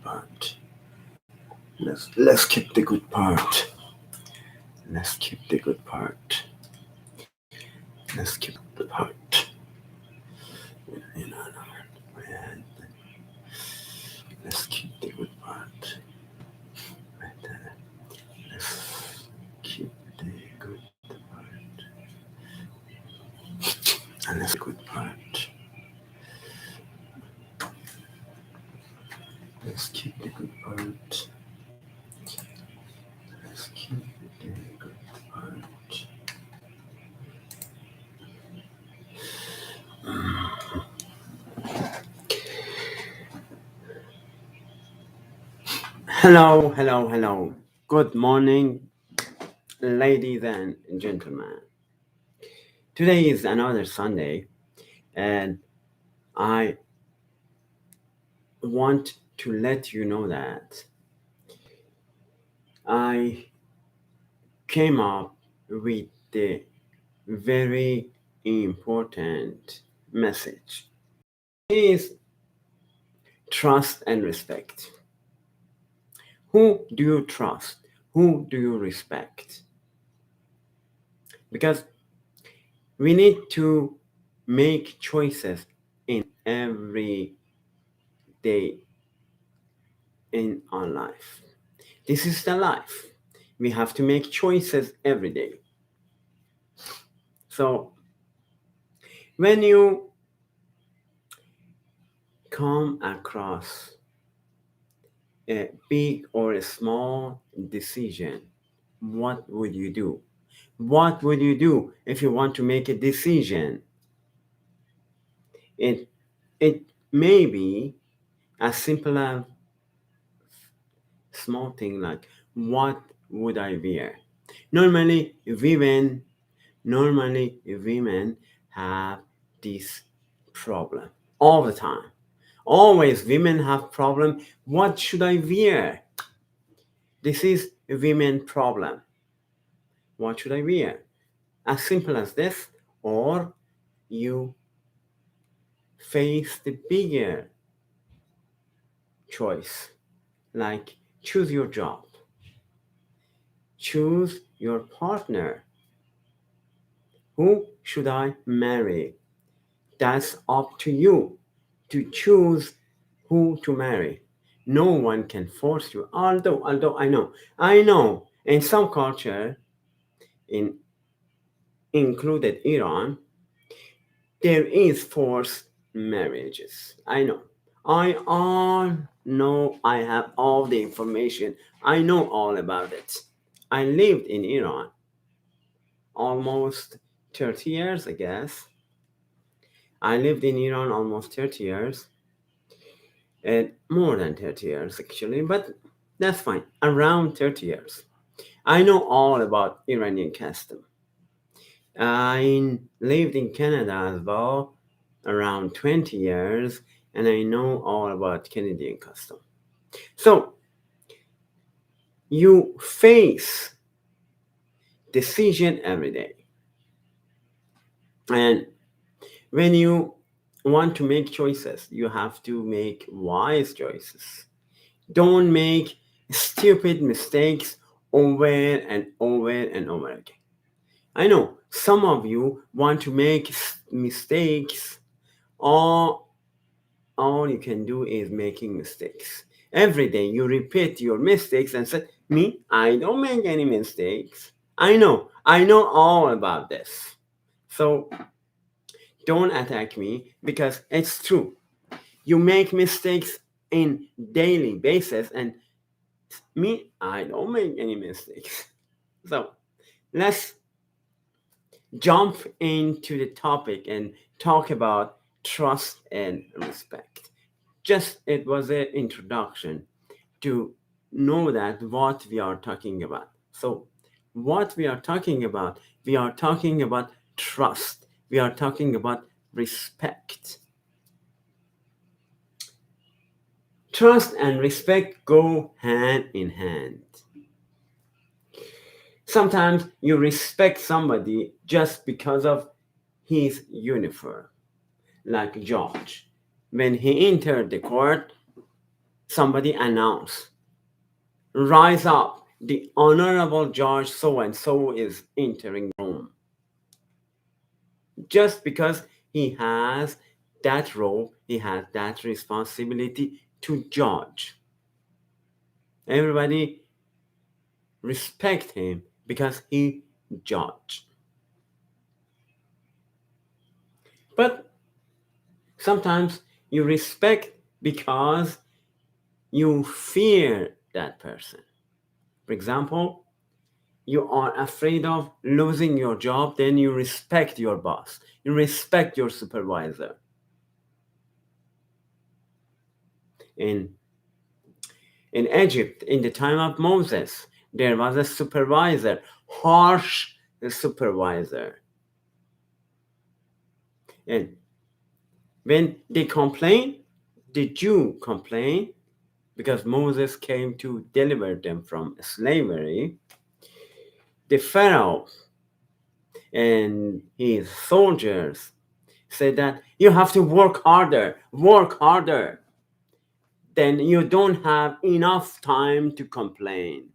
part. Let's keep the good part. Let's keep the good part. Let's keep the part. You know, and let's keep the good part. Right there. Let's keep the good part. And let's good part. Let's keep the good part. Let's keep the good part. Hello, hello, hello. Good morning, ladies and gentlemen. Today is another Sunday, and I want to let you know that I came up with the very important message. It is trust and respect. Who do you trust? Who do you respect? Because we need to make choices in every day in our life. This is the life. We have to make choices every day. So when you come across a big or a small decision, what would you do? What would you do if you want to make a decision? It may be as simple as small thing like what would I wear? Normally women have this problem all the time. Always women have problem. What should I wear? This is a women problem. What should I wear? As simple as this, or you face the bigger choice, like choose your job, choose your partner. Who should I marry? That's up to you to choose who to marry. No one can force you. Although I know in some culture, in included Iran, there is forced marriages. I know. I all know. I have all the information. I know all about it. I lived in Iran almost 30 years, I guess. I lived in Iran almost 30 years. And more than 30 years actually, but that's fine. Around 30 years. I know all about Iranian custom. I lived in Canada as well around 20 years, and I know all about Canadian custom. So you face decision every day. And when you want to make choices, you have to make wise choices. Don't make stupid mistakes over and over and over again. I know some of you want to make mistakes. All you can do is making mistakes. Every day you repeat your mistakes and say, me, I don't make any mistakes. I know all about this. So don't attack me because it's true. You make mistakes in daily basis and me, I don't make any mistakes. So let's jump into the topic and talk about trust and respect. Just it was an introduction to know that what we are talking about. So what we are talking about trust. We are talking about respect. Trust and respect go hand in hand. Sometimes you respect somebody just because of his uniform, like George. When he entered the court, somebody announce, rise up, the honorable Judge so and so is entering the room. Just because he has that role, he has that responsibility to judge. Everybody respect him because he judged. But sometimes you respect because you fear that person. For example, you are afraid of losing your job, then you respect your boss, you respect your supervisor. In in Egypt, in the time of Moses, there was a supervisor, harsh supervisor. And when they complain, the Jew complain because Moses came to deliver them from slavery. The Pharaoh and his soldiers said that you have to work harder. Then you don't have enough time to complain.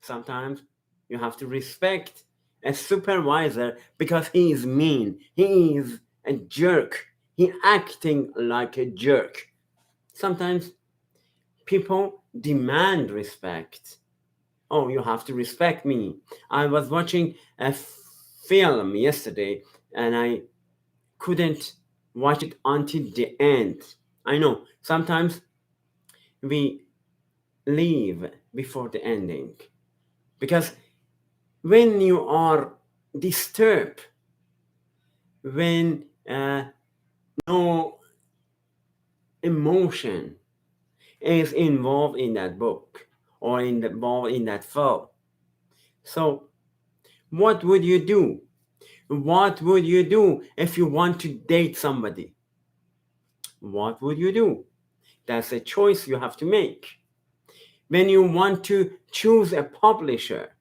Sometimes you have to respect a supervisor because he is mean. He is a jerk. He acting like a jerk. Sometimes people demand respect. Oh, you have to respect me. I was watching a film yesterday and I couldn't watch it until the end. I know sometimes we leave before the ending because when you are disturbed, when no emotion is involved in that book or involved in that film, so what would you do? What would you do if you want to date somebody? What would you do? That's a choice you have to make. When you want to choose a publisher,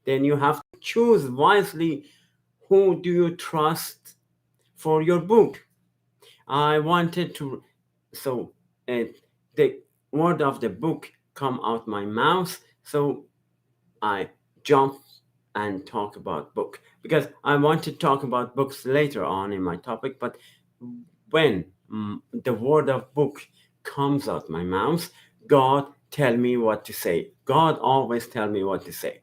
then you have to choose wisely who do you trust for your book. I wanted to, so the word of the book come out my mouth, so I jump and talk about book because I want to talk about books later on in my topic, but when the word of book comes out my mouth, God tell me what to say. God always tell me what to say.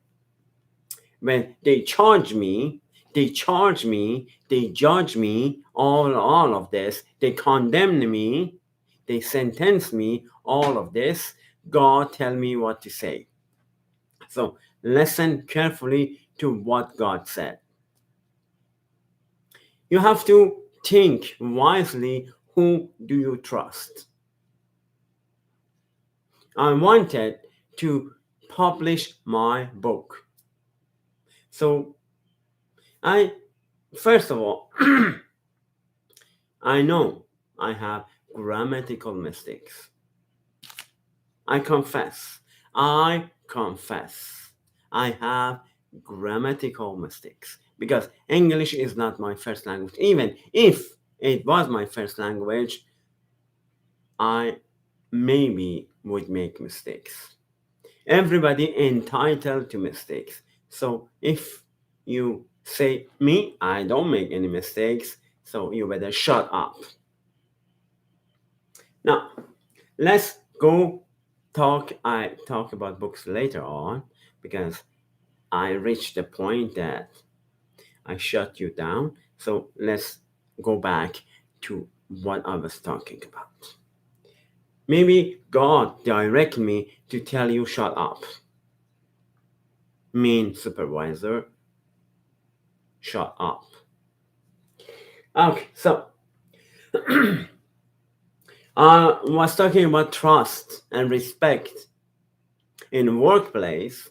When they charge me, they judge me, all of this, they condemn me, they sentence me, all of this, God tell me what to say. So listen carefully to what God said. You have to think wisely, who do you trust? I wanted to publish my book. So first of all, I know I have grammatical mistakes. I confess. I have grammatical mistakes because English is not my first language. Even if it was my first language, I maybe would make mistakes. Everybody entitled to mistakes. So if you say me, I don't make any mistakes, so you better shut up. Now, let's go I talk about books later on because I reached the point that I shut you down. So let's go back to what I was talking about. Maybe God directed me to tell you shut up. Mean supervisor, shut up. Okay, so I was talking about trust and respect in workplace,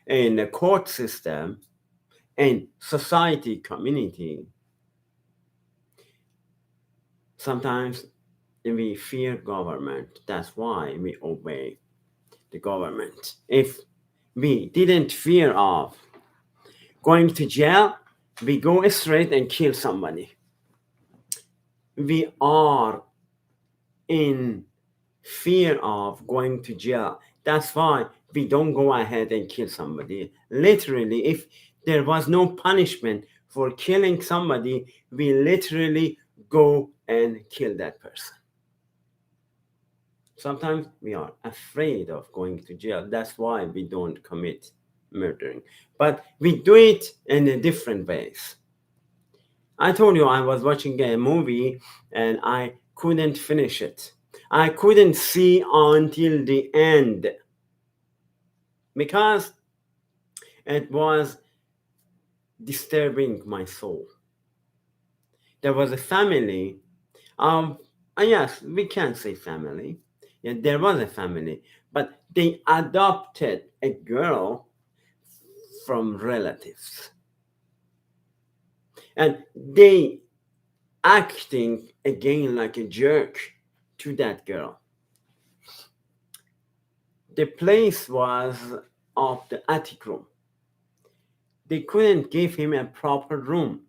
in the court system, in society, community. Sometimes we fear government. That's why we obey the government. If we didn't fear of going to jail, we go straight and kill somebody. We are in fear of going to jail. That's why we don't go ahead and kill somebody. Literally, if there was no punishment for killing somebody, we literally go and kill that person. Sometimes we are afraid of going to jail. That's why we don't commit murdering. But we do it in a different ways. I told you I was watching a movie and I couldn't finish it. I couldn't see until the end because it was disturbing my soul. There was a family. Yes, we can say family. Yeah, there was a family, but they adopted a girl from relatives, and they acting again like a jerk to that girl. The place was of the attic room. They couldn't give him a proper room.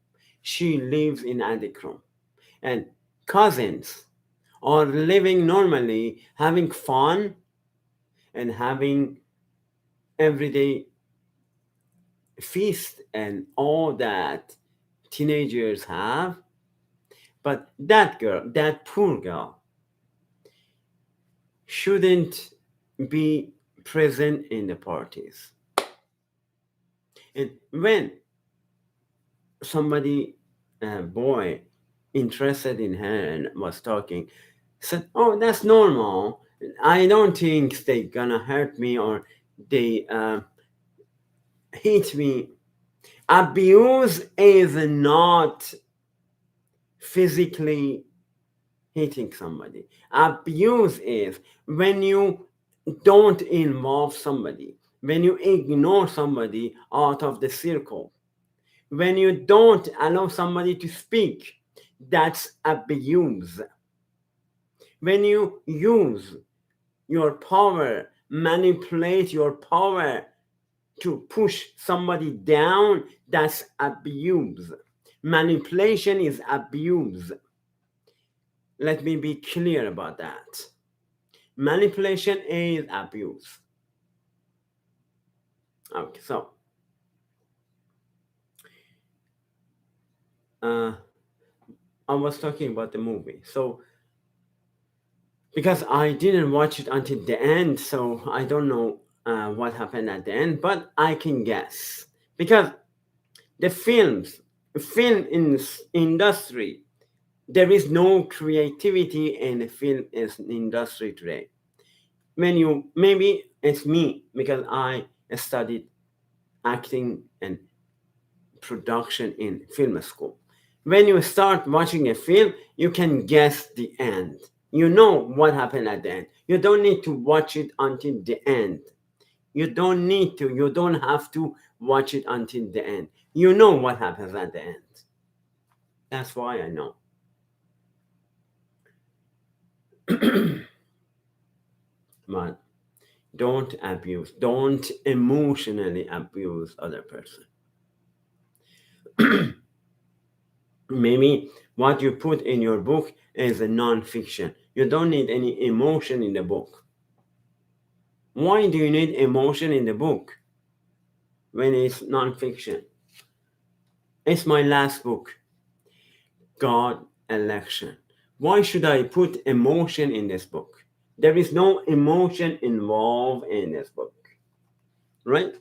She lives in attic room. And cousins are living normally, having fun and having everyday feast and all that teenagers have. But that girl, that poor girl, shouldn't be present in the parties. And when somebody, a boy, interested in her and was talking, said, "Oh, that's normal. I don't think they gonna hurt me or they hate me." Abuse is not physically hitting somebody. Abuse is when you don't involve somebody, when you ignore somebody out of the circle, when you don't allow somebody to speak. That's abuse. When you use your power, manipulate your power to push somebody down, that's abuse. Manipulation is abuse. Let me be clear about that. Manipulation is abuse. Okay, so uh, I was talking about the movie. So because I didn't watch it until the end, so I don't know what happened at the end, but I can guess because the film industry, there is no creativity in the film industry today. When you maybe it's me because I studied acting and production in film school. When you start watching a film, you can guess the end. You know what happened at the end. You don't need to watch it until the end. You don't need to. You don't have to watch it until the end. You know what happens at the end. That's why I know. But don't abuse. Don't emotionally abuse other person. Maybe what you put in your book is a non-fiction. You don't need any emotion in the book. Why do you need emotion in the book when it's non-fiction? It's my last book, God Election. Why should I put emotion in this book? There is no emotion involved in this book, right?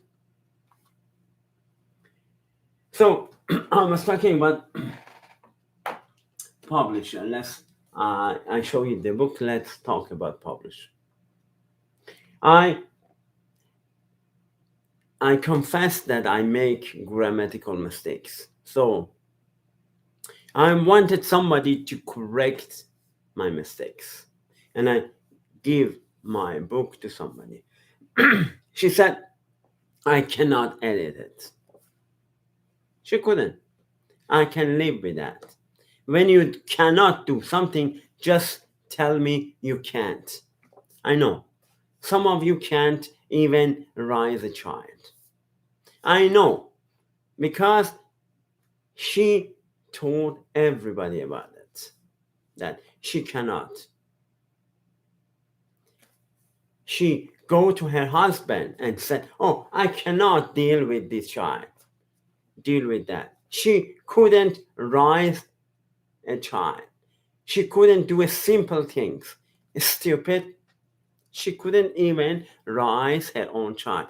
So I was talking about publisher. Let's I show you the book. Let's talk about publisher. I I confess that I make grammatical mistakes. So I wanted somebody to correct my mistakes. And I give my book to somebody. She said, I cannot edit it. She couldn't. I can live with that. When you cannot do something, just tell me you can't. I know. Some of you can't even raise a child. I know. Because she told everybody about it. That she cannot. She go to her husband and said, "Oh, I cannot deal with this child. Deal with that." She couldn't raise a child. She couldn't do a simple things. Stupid. She couldn't even raise her own child.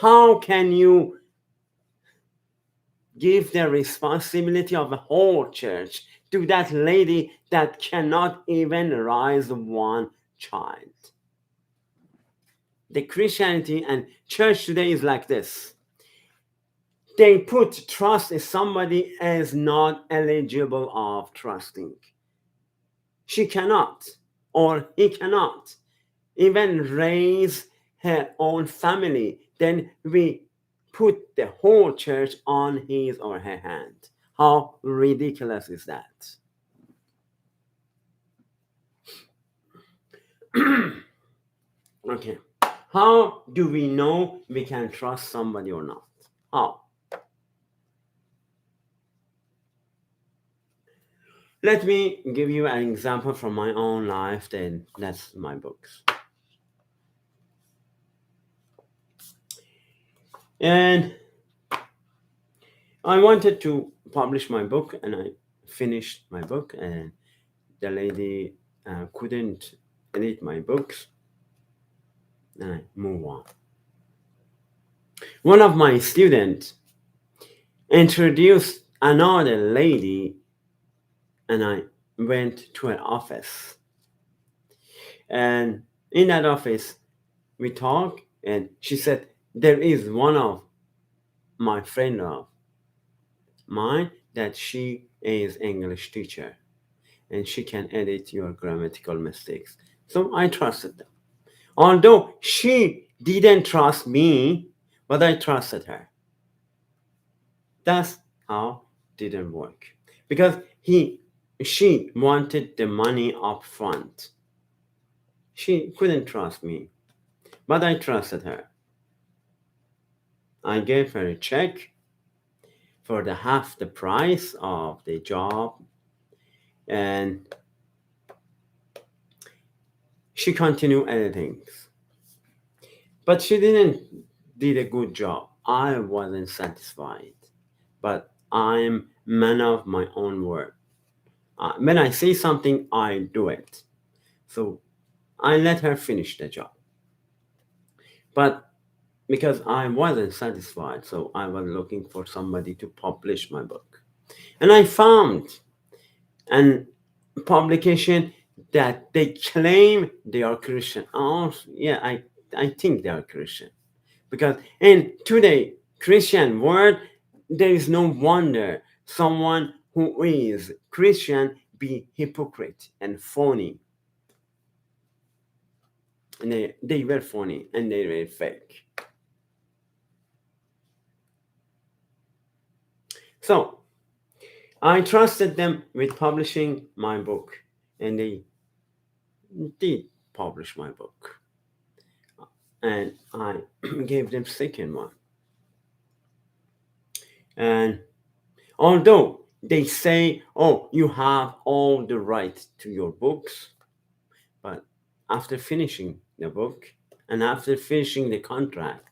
How can you give the responsibility of the whole church to that lady that cannot even raise one child? The Christianity and church today is like this. They put trust in somebody as not eligible of trusting. She cannot, or he cannot, even raise her own family. Then we put the whole church on his or her hand. How ridiculous is that? Okay. How do we know we can trust somebody or not? How? Let me give you an example from my own life, then that's my books. And I wanted to publish my book, and I finished my book, and the lady couldn't edit my books, and I move on. One of my students introduced another lady, and I went to her office. And in that office, we talked, and she said, there is one of my friend of mine that she is English teacher, and she can edit your grammatical mistakes. So I trusted them. Although she didn't trust me, but I trusted her. That's how it didn't work. Because she wanted the money up front. She couldn't trust me, but I trusted her. I gave her a check for the half the price of the job, and she continued editing. But she didn't did a good job. I wasn't satisfied. But I'm man of my own word. When I say something, I do it. So I let her finish the job. But because I wasn't satisfied, so I was looking for somebody to publish my book. And I found an publication that they claim they are Christian. Oh, yeah, I think they are Christian. Because in today Christian world, there is no wonder someone who is Christian be hypocrite and phony. And they were phony and they were fake. So I trusted them with publishing my book, and they did publish my book. And I gave them second one. And although they say, "Oh, you have all the right to your books," but after finishing the book and after finishing the contract,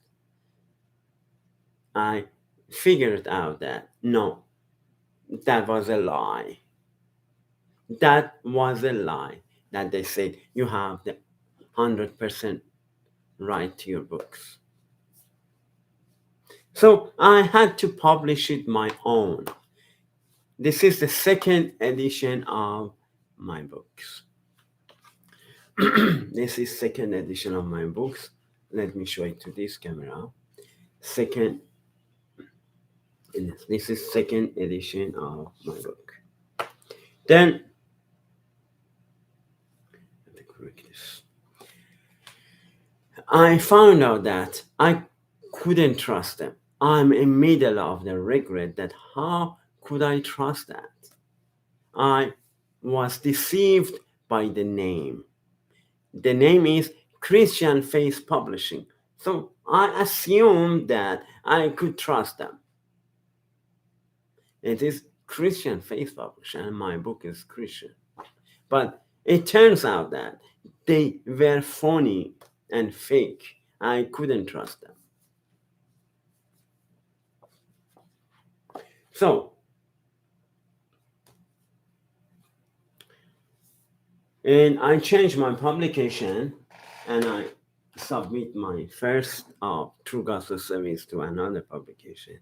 I figured out that no, that was a lie. That was a lie that they said you have the 100% right to your books. So I had to publish it my own. This is the second edition of my books. This is second edition of my books. Let me show it to this camera. Second, this is second edition of my book. Then, let me correct this. I found out that I couldn't trust them. I'm in middle of the regret that how could I trust that? I was deceived by the name. The name is Christian Faith Publishing. So I assumed that I could trust them. It is Christian Faith Publishing, and my book is Christian. But it turns out that they were phony and fake. I couldn't trust them. So, and I changed my publication and I submit my first True Gospel Service to another publication.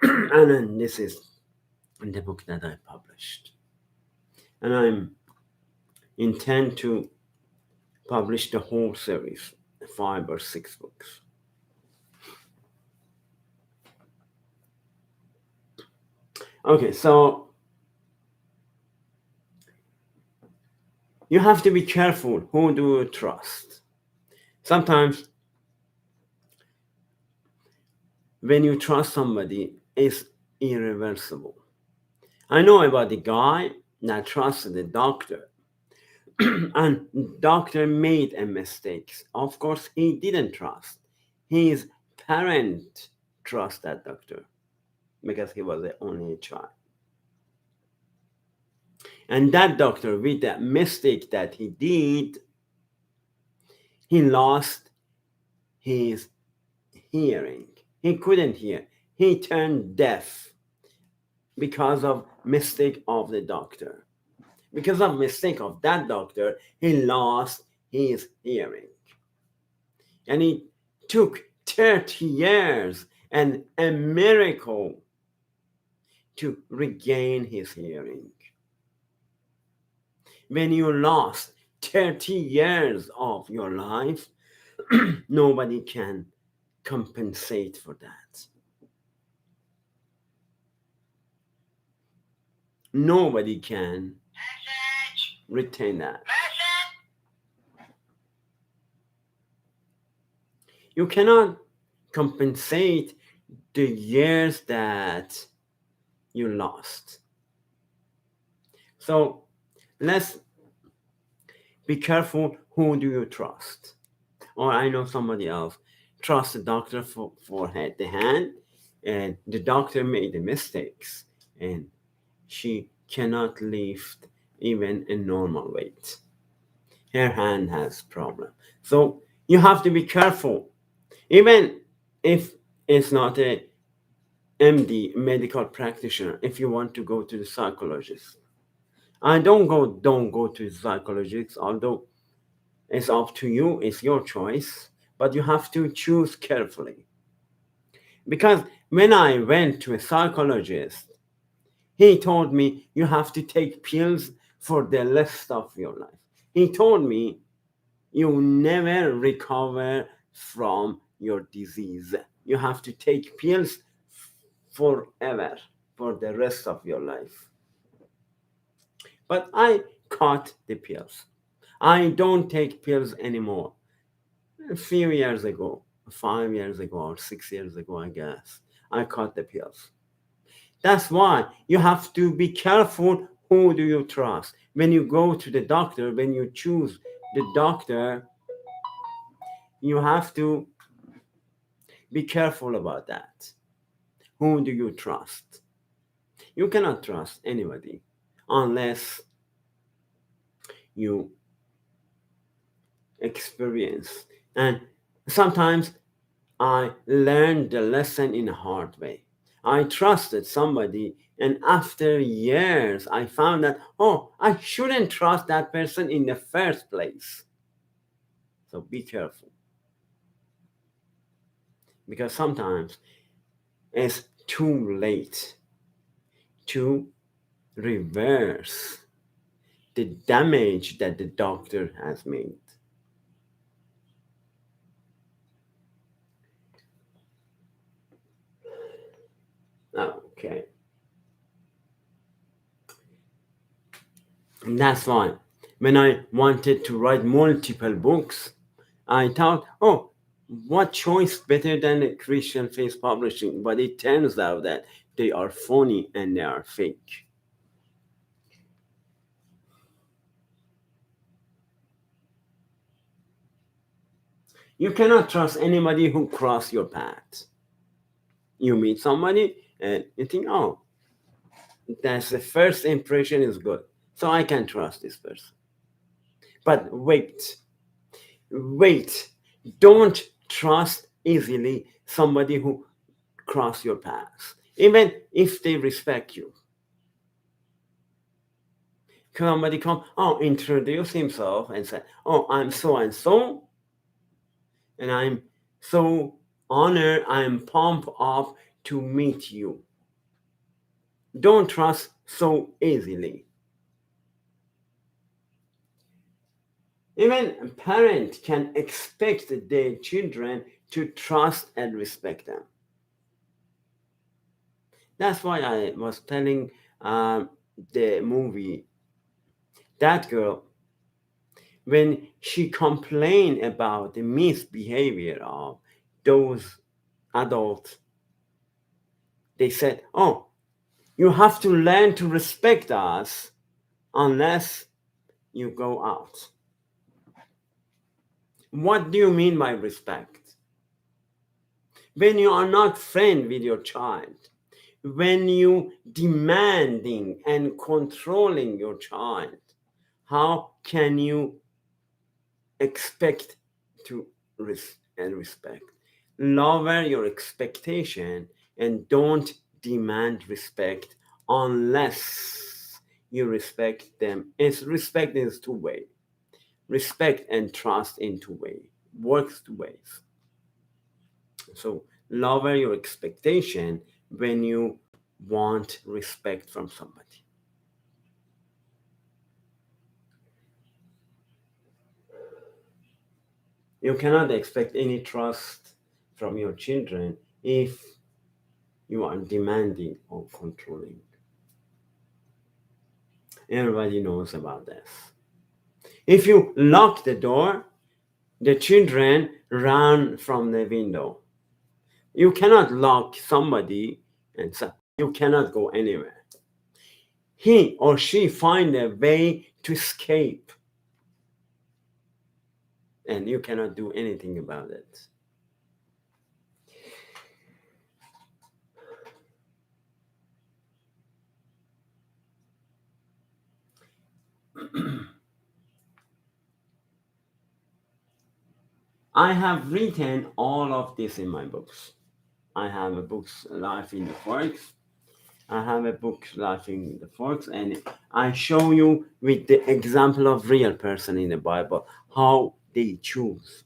And then this is the book that I published. And I'm intend to publish the whole series, 5 or 6 books. Okay, so you have to be careful who do you trust. Sometimes when you trust somebody, it's irreversible. I know about the guy that trusted the doctor, and doctor made a mistake. Of course, he didn't trust. His parent trust that doctor because he was the only child. And that doctor, with that mistake that he did, he lost his hearing. He couldn't hear. He turned deaf because of mistake of the doctor. Because of mistake of that doctor, he lost his hearing. And it took 30 years and a miracle to regain his hearing. When you lost 30 years of your life, nobody can compensate for that. Nobody can retain that. You cannot compensate the years that you lost. So let's be careful who do you trust. Or I know somebody else trust the doctor for the hand, and the doctor made the mistakes and she cannot lift even a normal weight. Her hand has problem. So you have to be careful. Even if it's not a MD, medical practitioner, if you want to go to the psychologist. I don't go to the psychologist, although it's up to you, it's your choice, but you have to choose carefully. Because when I went to a psychologist, he told me you have to take pills for the rest of your life. He told me you never recover from your disease. You have to take pills forever, for the rest of your life. But I cut the pills. I don't take pills anymore. A few years ago, 5 years ago, or 6 years ago, I guess, I cut the pills. That's why you have to be careful who do you trust. When you go to the doctor, when you choose the doctor, you have to be careful about that. Who do you trust? You cannot trust anybody unless you experience. And sometimes I learned the lesson in a hard way. I trusted somebody, and after years, I found that, oh, I shouldn't trust that person in the first place. So be careful. Because sometimes it's too late to reverse the damage that the doctor has made. Okay. And that's why when I wanted to write multiple books, I thought, oh, what choice better than a Christian Faith Publishing? But it turns out that they are phony and they are fake. You cannot trust anybody who cross your path. You meet somebody and you think, oh, that's the first impression is good. So I can trust this person. But wait. Don't trust easily somebody who cross your path, even if they respect you. Somebody come, introduce himself and say, I'm so and so, and I'm so honored, I'm pumped up to meet you. Don't trust so easily. Even a parent can expect their children to trust and respect them. That's why I was telling the movie, that girl, when she complained about the misbehavior of those adults, they said, you have to learn to respect us unless you go out. What do you mean by respect? When you are not friend with your child, when you demanding and controlling your child, how can you expect to respect? Lower your expectation and don't demand respect unless you respect them. It's respect is two way. Respect and trust in two way. Works two ways. So lower your expectation when you want respect from somebody. You cannot expect any trust from your children if you are demanding or controlling. Everybody knows about this. If you lock the door, the children run from the window. You cannot lock somebody and say, you cannot go anywhere. He or she find a way to escape, and you cannot do anything about it. I have written all of this in my books. I have a book, Life in the Forks. I have a book, Life in the Forks, and I show you with the example of real person in the Bible how they choose.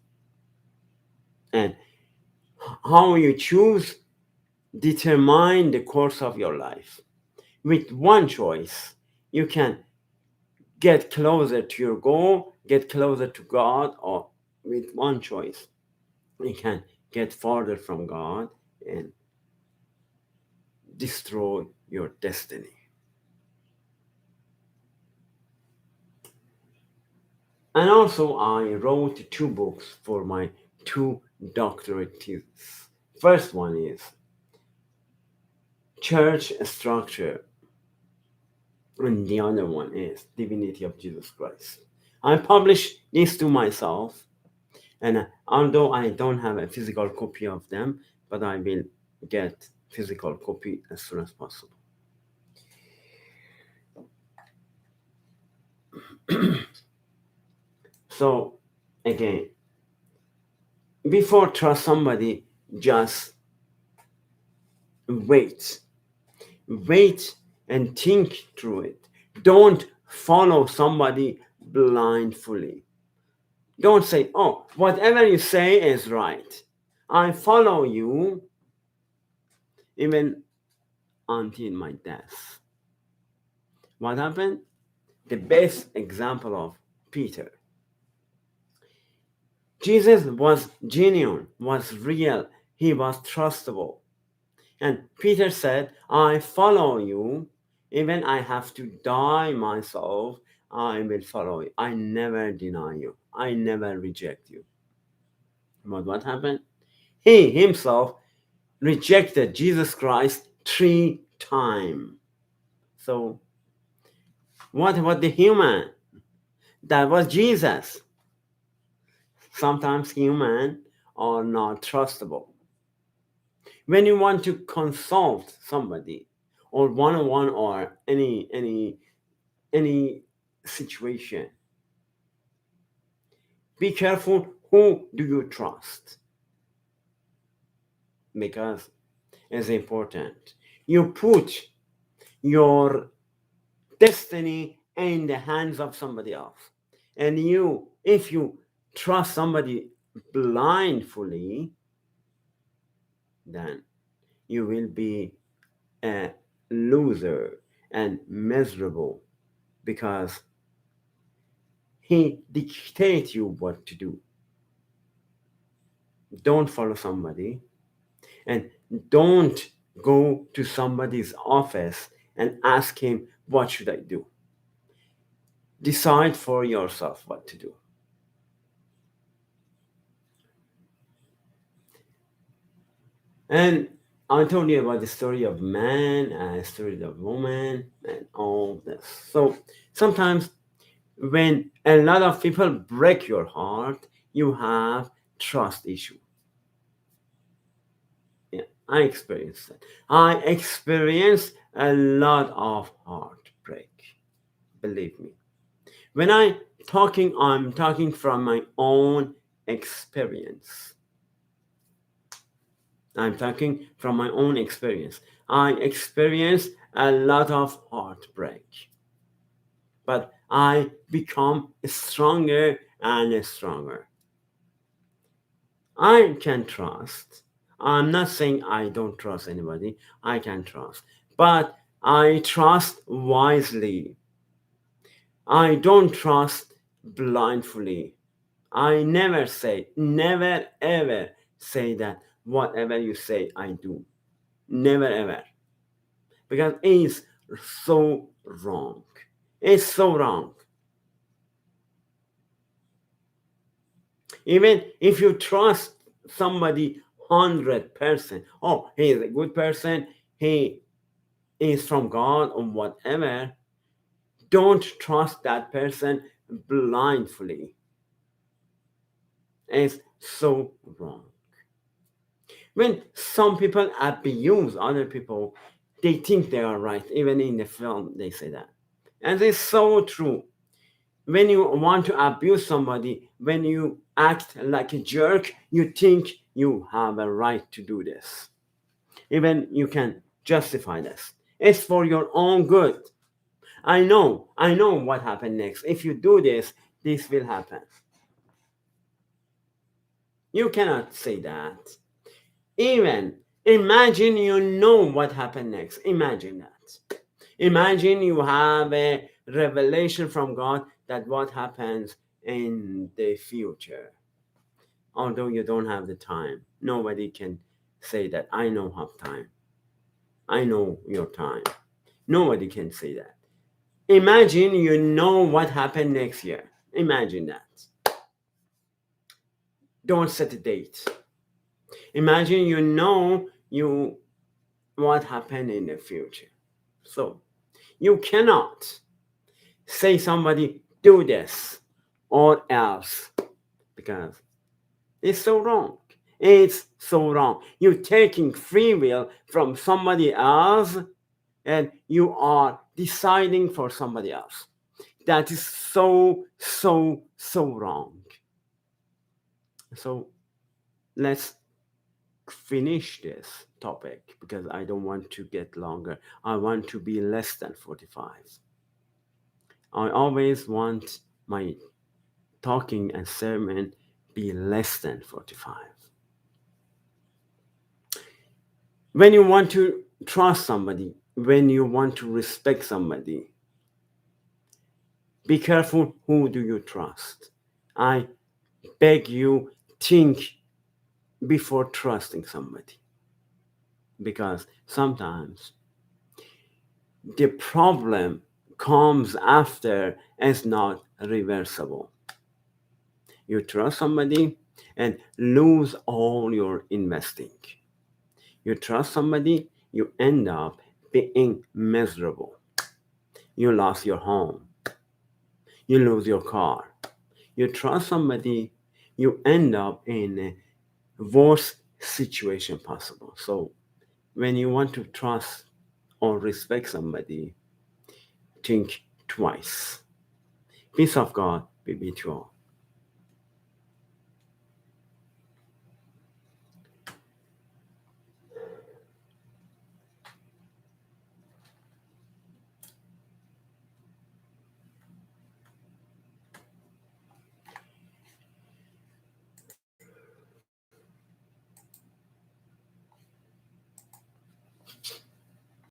And how you choose determine the course of your life. With one choice, you can get closer to your goal, get closer to God, or with one choice, you can get farther from God and destroy your destiny. And also, I wrote two books for my two doctorate theses. First one is Church Structure, and the other one is Divinity of Jesus Christ. I published these two myself, and although I don't have a physical copy of them, but I will get physical copy as soon as possible. So again, before trust somebody, just wait. Wait and think through it. Don't follow somebody blindly. Don't say, whatever you say is right. I follow you even until my death. What happened? The best example of Peter. Jesus was genuine, was real, he was trustable. And Peter said, I follow you, even I have to die myself, I will follow you. I never deny you. I never reject you. But what happened? He himself rejected Jesus Christ 3 times. So what about the human? That was Jesus. Sometimes human are not trustable. When you want to consult somebody or one-on-one or any situation, be careful Who do you trust? Because it's important. You put your destiny in the hands of somebody else. And if you trust somebody blindly, then you will be a loser and miserable because he dictates you what to do. Don't follow somebody and don't go to somebody's office and ask him, what should I do? Decide for yourself what to do. And I told you about the story of man and the story of woman and all this. So sometimes when a lot of people break your heart, you have trust issue. Yeah, I experienced that. I experienced a lot of heartbreak. Believe me. When I'm talking from my own experience. I'm talking from my own experience. I experienced a lot of heartbreak, but I become stronger and stronger. I can trust. I'm not saying I don't trust anybody. I can trust, but I trust wisely. I don't trust blindly. I never ever say that whatever you say, I do. Never ever. Because it's so wrong. It's so wrong. Even if you trust somebody 100%, oh, he is a good person, he is from God or whatever, don't trust that person blindly. It's so wrong. When some people abuse other people, they think they are right. Even in the film, they say that. And it's so true. When you want to abuse somebody, when you act like a jerk, you think you have a right to do this. Even you can justify this. It's for your own good. I know what happened next. If you do this, this will happen. You cannot say that. Even imagine you know what happened next. Imagine that. Imagine you have a revelation from God that what happens in the future. Although you don't have the time, nobody can say that I know have time. I know your time. Nobody can say that. Imagine you know what happened next year. Imagine that. Don't set a date. Imagine you know you what happened in the future. So you cannot say somebody do this or else because it's so wrong. It's so wrong. You're taking free will from somebody else and you are deciding for somebody else. That is so, so, so wrong. So let's finish this topic because I don't want to get longer. I want to be less than 45. I always want my talking and sermon be less than 45. When you want to trust somebody, when you want to respect somebody, be careful who do you trust. I beg you, think before trusting somebody. Because sometimes the problem comes after and it's not reversible. You trust somebody and lose all your investing. You trust somebody, you end up being miserable. You lost your home. You lose your car. You trust somebody, you end up in a worst situation possible. So when you want to trust or respect somebody, think twice. Peace of God be with you all.